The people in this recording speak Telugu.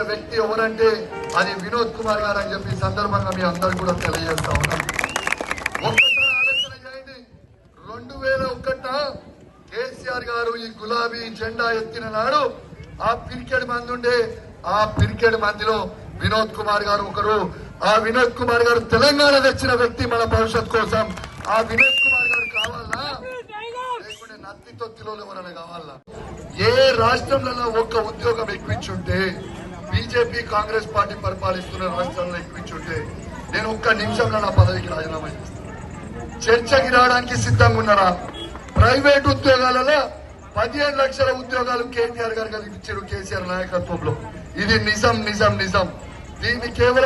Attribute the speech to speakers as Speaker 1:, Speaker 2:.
Speaker 1: వ్యక్తి ఎవరంటే అది వినోద్ కుమార్ గారు అని చెప్పి సందర్భంగా మీ అందరూ కూడా తెలియజేస్తా ఉన్నాం. ఒక్కసారి ఆలోచన చేయండి. 2001 కేసీఆర్ గారు ఈ గులాబీ జెండా ఎత్తిన నాడు ఆ పిరికెడ్ మంది ఉండే, ఆ పిరికెడ్ మందిలో వినోద్ కుమార్ గారు ఒకరు. ఆ వినోద్ కుమార్ గారు తెలంగాణ తెచ్చిన వ్యక్తి మన భవిష్యత్ కోసం. ఆ వినోద్ కుమార్ గారు కావాలా లేకుంటే నత్తి తొత్తిలో ఎవరైనా కావాలా? ఏ రాష్ట్రంలో ఒక్క ఉద్యోగం ఎక్కువించుంటే, బీజేపీ కాంగ్రెస్ పార్టీ పరిపాలిస్తున్న రాష్ట్రాల్లో ఎక్కువించుంటే నేను ఒక్క నిమిషంలో నా పదవికి రాజీనామా చేస్తాను. చర్చకి రావడానికి సిద్ధంగా ఉన్నారా? ప్రైవేట్ ఉద్యోగాలలో 15 లక్షల ఉద్యోగాలు కేటీఆర్ గారు ఇచ్చారు కేసీఆర్ నాయకత్వంలో. ఇది నిజం నిజం నిజం. దీన్ని కేవలం